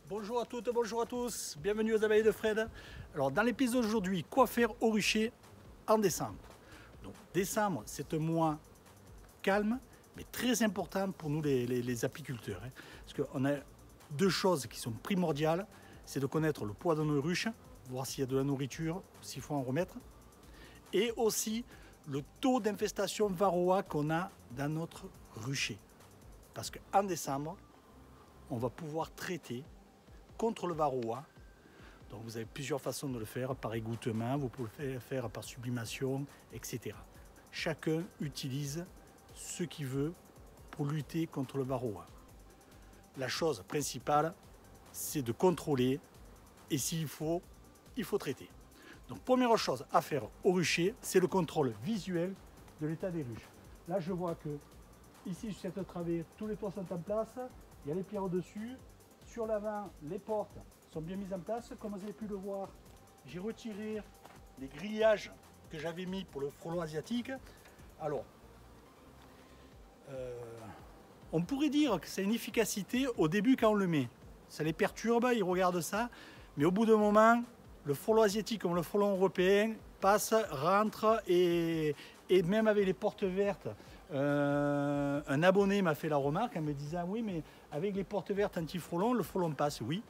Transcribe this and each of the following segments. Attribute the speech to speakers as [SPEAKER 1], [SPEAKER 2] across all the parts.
[SPEAKER 1] Bonjour à toutes, bonjour à tous, bienvenue aux abeilles de Fred. Alors dans l'épisode d'aujourd'hui, quoi faire au rucher en décembre. Donc décembre, c'est un mois calme, mais très important pour nous les apiculteurs. Parce qu'on a deux choses qui sont primordiales, c'est de connaître le poids de nos ruches, voir s'il y a de la nourriture, s'il faut en remettre, et aussi le taux d'infestation varroa qu'on a dans notre rucher. Parce qu'en décembre, on va pouvoir traiter contre le varroa. Donc vous avez plusieurs façons de le faire, par égouttement, vous pouvez le faire par sublimation, etc. Chacun utilise ce qu'il veut pour lutter contre le varroa. La chose principale, c'est de contrôler et s'il faut, il faut traiter. Donc première chose à faire au rucher, c'est le contrôle visuel de l'état des ruches. Là je vois que ici sur cette travée, tous les toits sont en place, il y a les pierres au-dessus. Sur l'avant, les portes sont bien mises en place. Comme vous avez pu le voir, j'ai retiré les grillages que j'avais mis pour le frelon asiatique. Alors, on pourrait dire que c'est une efficacité au début quand on le met. Ça les perturbe, ils regardent ça. Mais au bout d'un moment, le frelon asiatique comme le frelon européen passe, rentre et même avec les portes vertes, un abonné m'a fait la remarque en me disant oui mais avec les portes vertes anti-frelon, le frelon passe. Oui,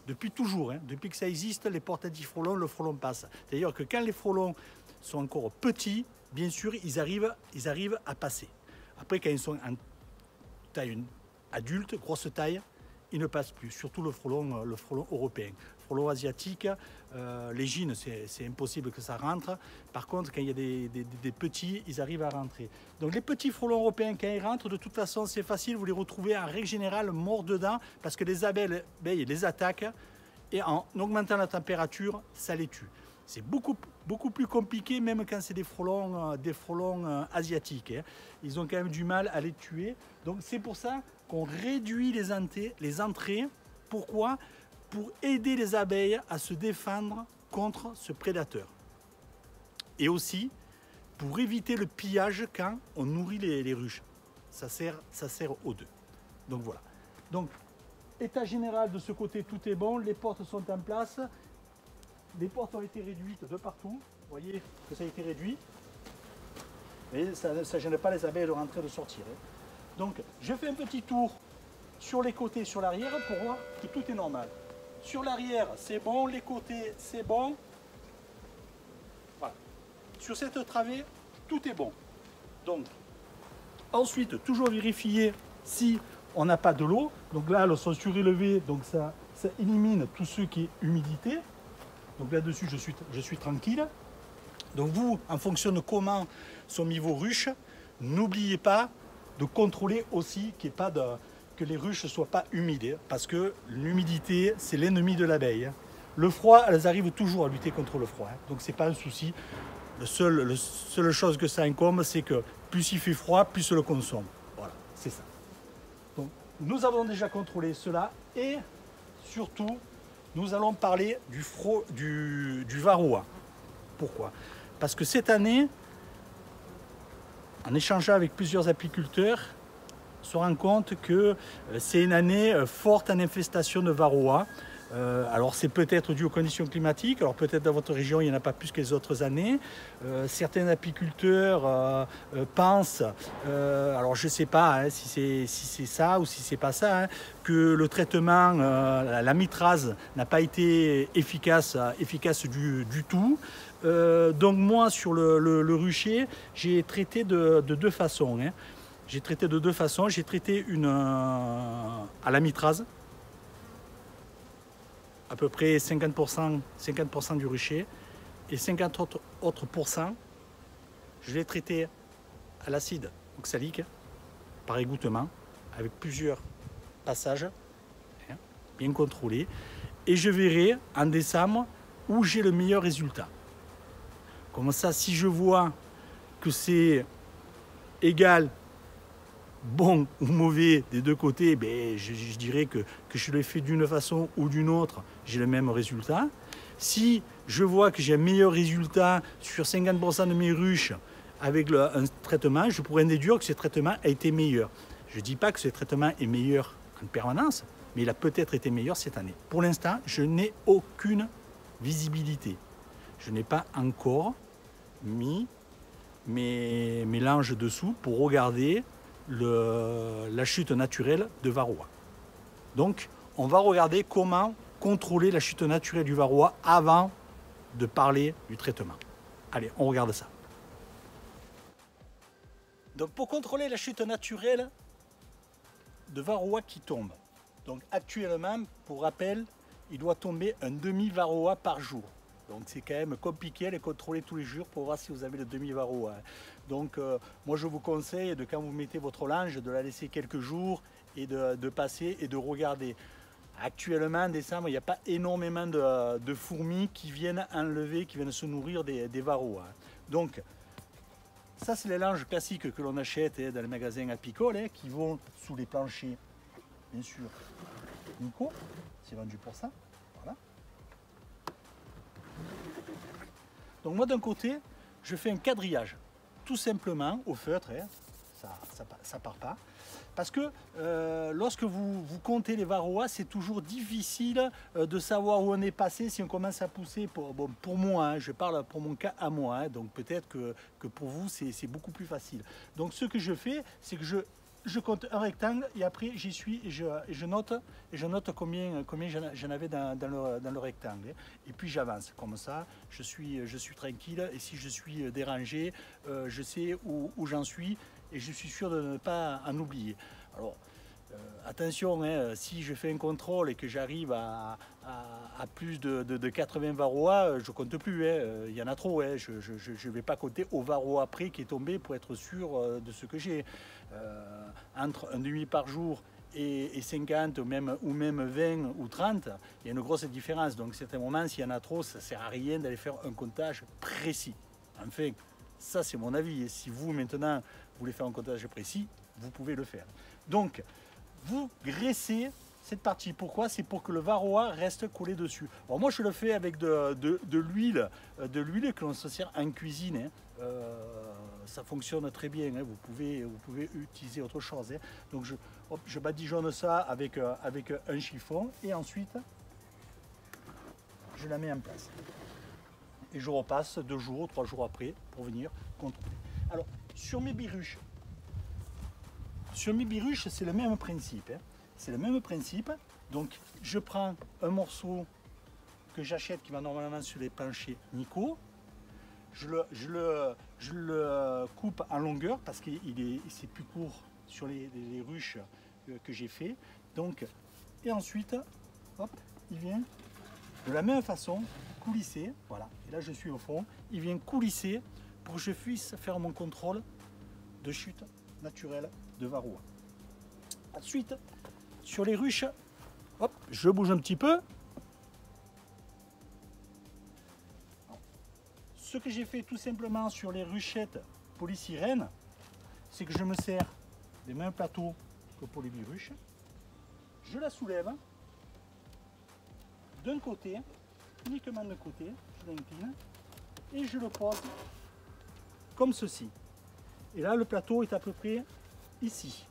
[SPEAKER 1] depuis toujours, depuis que ça existe, les portes anti-frelon, le frelon passe. C'est-à-dire que quand les frelons sont encore petits, bien sûr, ils arrivent à passer. Après, quand ils sont en taille adulte, grosse taille, ils ne passent plus, surtout le frelon européen. Le frelon asiatique, les gines, c'est impossible que ça rentre. Par contre, quand il y a des petits, ils arrivent à rentrer. Donc les petits frelons européens, quand ils rentrent, de toute façon, c'est facile, vous les retrouvez en règle générale morts dedans, parce que les abeilles les attaquent, et en augmentant la température, ça les tue. C'est beaucoup plus compliqué, même quand c'est des frelons asiatiques. Ils ont quand même du mal à les tuer. Donc c'est pour ça qu'on réduit les entrées. Pourquoi? Pour aider les abeilles à se défendre contre ce prédateur. Et aussi pour éviter le pillage quand on nourrit les ruches. Ça sert aux deux. Donc voilà. Donc état général de ce côté, tout est bon. Les portes sont en place. Les portes ont été réduites de partout. Vous voyez que ça a été réduit. Et ça ne gêne pas les abeilles de rentrer et de sortir. Donc je fais un petit tour sur les côtés, sur l'arrière pour voir que tout est normal. Sur l'arrière, c'est bon. Les côtés, c'est bon. Voilà. Sur cette travée, tout est bon. Donc, ensuite, toujours vérifier si on n'a pas de l'eau. Donc là, elles sont surélevées, donc ça élimine tout ce qui est humidité. Donc là-dessus, je suis tranquille. Donc vous, en fonction de comment sont mis vos ruches, n'oubliez pas de contrôler aussi que les ruches ne soient pas humides, parce que l'humidité, c'est l'ennemi de l'abeille. Le froid, elles arrivent toujours à lutter contre le froid, donc ce n'est pas un souci. La seule chose que ça incombe, c'est que plus il fait froid, plus on le consomme. Voilà, c'est ça. Donc, nous avons déjà contrôlé cela, et surtout, nous allons parler du varroa. Pourquoi? Parce que cette année, en échangeant avec plusieurs apiculteurs, on se rend compte que c'est une année forte en infestation de varroa. Alors c'est peut-être dû aux conditions climatiques, alors peut-être dans votre région il n'y en a pas plus que les autres années. Certains apiculteurs pensent, alors je ne sais pas si c'est ça ou si c'est pas ça, que le traitement, la mitraze n'a pas été efficace du tout. Donc moi sur le rucher, j'ai traité de deux façons. J'ai traité de deux façons. J'ai traité une à la mitraze, à peu près 50% du rucher, et 50 autres pourcents, je l'ai traité à l'acide oxalique par égouttement, avec plusieurs passages, bien contrôlés, et je verrai en décembre où j'ai le meilleur résultat. Comme ça, si je vois que c'est égal, bon ou mauvais des deux côtés, je dirais que je l'ai fait d'une façon ou d'une autre, j'ai le même résultat. Si je vois que j'ai un meilleur résultat sur 50% de mes ruches avec un traitement, je pourrais en déduire que ce traitement a été meilleur. Je ne dis pas que ce traitement est meilleur en permanence, mais il a peut-être été meilleur cette année. Pour l'instant, je n'ai aucune visibilité. Je n'ai pas encore mis mes mélanges dessous pour regarder la chute naturelle de varroa. Donc, on va regarder comment contrôler la chute naturelle du varroa avant de parler du traitement. Allez, on regarde ça. Donc, pour contrôler la chute naturelle de varroa qui tombe, donc actuellement, pour rappel, il doit tomber un demi-varroa par jour. Donc c'est quand même compliqué à les contrôler tous les jours pour voir si vous avez le demi-varroa. Donc moi je vous conseille de, quand vous mettez votre lange, de la laisser quelques jours et de passer et de regarder. Actuellement en décembre, il n'y a pas énormément de fourmis qui viennent enlever, qui viennent se nourrir des varroas. Donc ça c'est les langes classiques que l'on achète dans les magasins apicoles, qui vont sous les planchers, bien sûr, Nico, c'est vendu pour ça. Voilà. Donc moi d'un côté, je fais un quadrillage, tout simplement au feutre, ça part pas. Parce que lorsque vous comptez les varroas, c'est toujours difficile de savoir où on est passé si on commence à pousser. Pour moi, je parle pour mon cas à moi, donc peut-être que pour vous c'est beaucoup plus facile. Donc ce que je fais, c'est que je compte un rectangle et après j'y suis et je note combien j'en avais dans le rectangle. Et puis j'avance comme ça, je suis tranquille et si je suis dérangé, je sais où j'en suis et je suis sûr de ne pas en oublier. Alors attention, si je fais un contrôle et que j'arrive à plus de 80 varroas, je ne compte plus, il y en a trop, je ne vais pas compter au varroa près qui est tombé pour être sûr de ce que j'ai. Entre un demi par jour et 50 ou même 20 ou 30, il y a une grosse différence. Donc à certains moments, s'il y en a trop, ça ne sert à rien d'aller faire un comptage précis. Enfin, ça c'est mon avis. Et si vous maintenant voulez faire un comptage précis, vous pouvez le faire. Donc, vous graissez cette partie. Pourquoi? C'est pour que le varroa reste collé dessus. Alors moi, je le fais avec de l'huile que l'on se sert en cuisine. Ça fonctionne très bien. Vous pouvez utiliser autre chose. Donc, je badigeonne ça avec un chiffon et ensuite, je la mets en place. Et je repasse 2 jours, 3 jours après pour venir contrôler. Alors, sur mes biruches, c'est le même principe. C'est le même principe. Donc, je prends un morceau que j'achète qui va normalement sur les planchers Nico. Je le coupe en longueur parce que c'est plus court sur les ruches que j'ai fait. Donc, et ensuite, hop, il vient de la même façon coulisser. Voilà. Et là, je suis au fond. Il vient coulisser pour que je puisse faire mon contrôle de chute naturelle de varroa. Ensuite, sur les ruches, hop, je bouge un petit peu. Ce que j'ai fait tout simplement sur les ruchettes polysirènes, c'est que je me sers des mêmes plateaux que pour les biruches. Je la soulève d'un côté, uniquement d'un côté, je l'incline et je le pose comme ceci. Et là, le plateau est à peu près ici.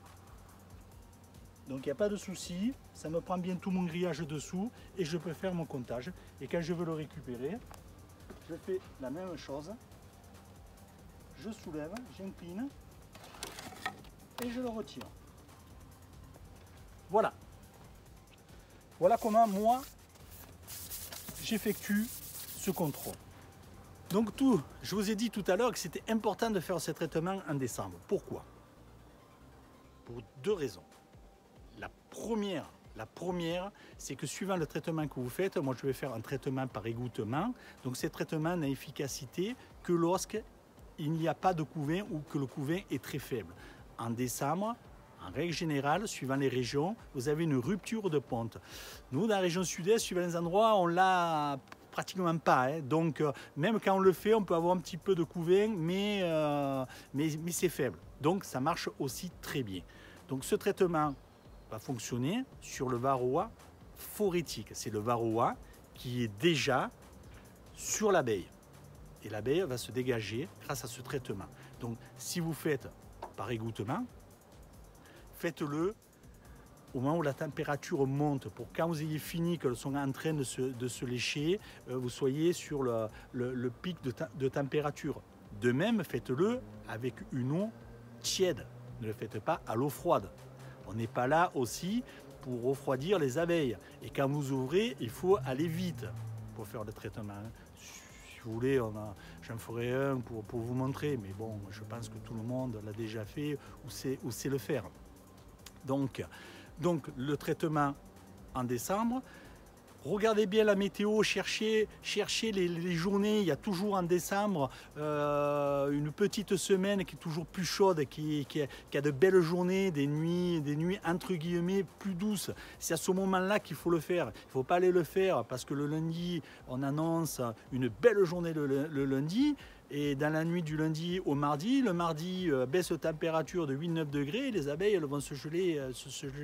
[SPEAKER 1] Donc il n'y a pas de souci, ça me prend bien tout mon grillage dessous et je peux faire mon comptage. Et quand je veux le récupérer, je fais la même chose. Je soulève, j'incline et je le retire. Voilà. Voilà comment moi j'effectue ce contrôle. Donc je vous ai dit tout à l'heure que c'était important de faire ce traitement en décembre. Pourquoi? Pour 2 raisons. La première, c'est que suivant le traitement que vous faites, moi je vais faire un traitement par égouttement. Donc ce traitement n'a efficacité que lorsqu'il n'y a pas de couvain ou que le couvain est très faible. En décembre, en règle générale, suivant les régions, vous avez une rupture de ponte. Nous, dans la région sud-est, suivant les endroits, on l'a pratiquement pas. Donc même quand on le fait, on peut avoir un petit peu de couvain, mais c'est faible. Donc ça marche aussi très bien. Donc ce traitement va fonctionner sur le varroa phorétique. C'est le varroa qui est déjà sur l'abeille. Et l'abeille va se dégager grâce à ce traitement. Donc si vous faites par égouttement, faites-le au moment où la température monte, pour quand vous ayez fini, qu'elles sont en train de se lécher, vous soyez sur le pic de température. De même, faites-le avec une eau tiède. Ne le faites pas à l'eau froide. On n'est pas là aussi pour refroidir les abeilles. Et quand vous ouvrez, il faut aller vite pour faire le traitement. Si vous voulez, j'en ferai un pour vous montrer. Mais bon, je pense que tout le monde l'a déjà fait ou sait le faire. Donc, le traitement en décembre. Regardez bien la météo, cherchez les journées. Il y a toujours en décembre une petite semaine qui est toujours plus chaude, qui a de belles journées, des nuits entre guillemets plus douces. C'est à ce moment-là qu'il faut le faire. Il ne faut pas aller le faire parce que le lundi, on annonce une belle journée le lundi. Et dans la nuit du lundi au mardi, le mardi baisse de température de 8-9 degrés et les abeilles elles vont se geler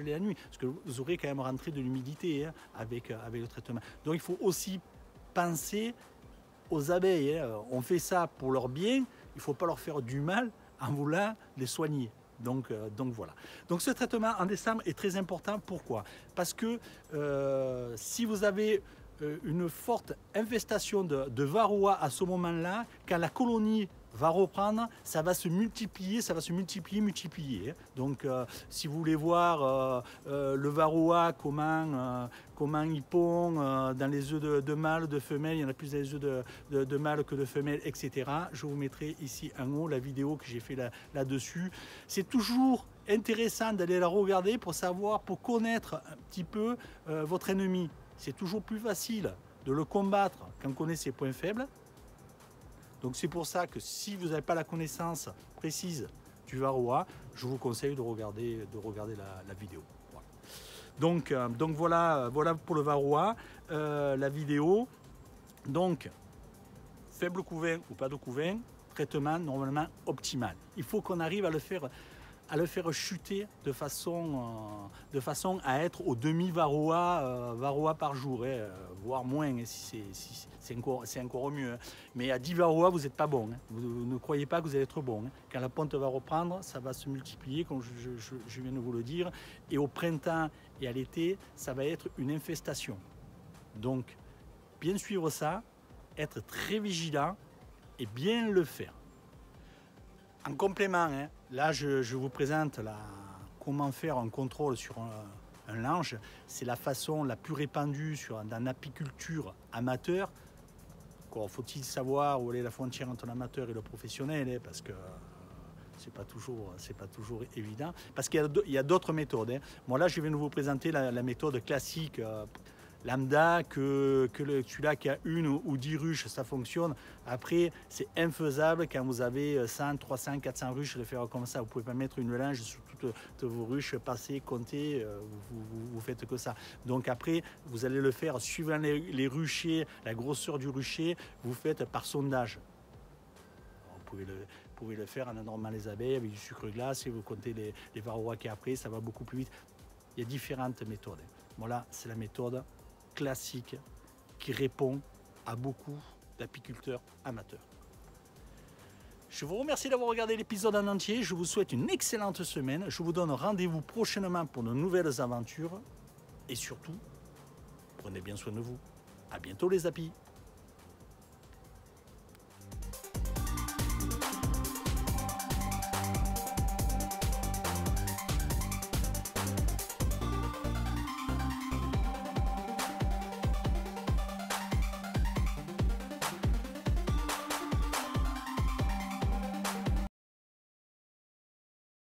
[SPEAKER 1] la nuit. Parce que vous aurez quand même rentré de l'humidité avec le traitement. Donc il faut aussi penser aux abeilles. On fait ça pour leur bien, il ne faut pas leur faire du mal en voulant les soigner. Donc voilà. Donc ce traitement en décembre est très important. Pourquoi? Parce que si vous avez une forte infestation de varroa à ce moment-là, quand la colonie va reprendre, ça va se multiplier. Donc si vous voulez voir le varroa, comment il pond dans les œufs de mâles, de femelles, il y en a plus dans les œufs de mâles que de femelles, etc. Je vous mettrai ici en haut la vidéo que j'ai fait là-dessus. C'est toujours intéressant d'aller la regarder pour savoir, pour connaître un petit peu votre ennemi. C'est toujours plus facile de le combattre quand on connaît ses points faibles. Donc c'est pour ça que si vous n'avez pas la connaissance précise du varroa, je vous conseille de regarder la vidéo. Voilà. Donc voilà pour le varroa, la vidéo. Donc faible couvain ou pas de couvain, traitement normalement optimal. Il faut qu'on arrive à le faire chuter de façon à être au demi-varroa par jour, voire moins si c'est encore mieux. Mais à 10 varroa, vous n'êtes pas bon. Vous ne croyez pas que vous allez être bon. Quand la ponte va reprendre, ça va se multiplier, comme je viens de vous le dire. Et au printemps et à l'été, ça va être une infestation. Donc, bien suivre ça, être très vigilant et bien le faire. En complément, là je vous présente comment faire un contrôle sur un lange. C'est la façon la plus répandue dans l'apiculture amateur. Encore faut-il savoir où est la frontière entre l'amateur et le professionnel, parce que c'est pas toujours évident. Parce qu'il y a d'autres méthodes. Moi là je viens de vous présenter la méthode classique lambda, que celui-là qui a 1 ou 10 ruches, ça fonctionne. Après, c'est infaisable quand vous avez 100, 300, 400 ruches de faire comme ça. Vous ne pouvez pas mettre une linge sur toutes vos ruches, passer, compter, vous faites que ça. Donc après, vous allez le faire suivant les ruchers, la grosseur du rucher, vous faites par sondage. Vous pouvez le faire en normant les abeilles avec du sucre glace et vous comptez les varroas qui après, ça va beaucoup plus vite. Il y a différentes méthodes. Voilà, c'est la méthode classique qui répond à beaucoup d'apiculteurs amateurs. Je vous remercie d'avoir regardé l'épisode en entier. Je vous souhaite une excellente semaine. Je vous donne rendez-vous prochainement pour de nouvelles aventures. Et surtout, prenez bien soin de vous. À bientôt les apis.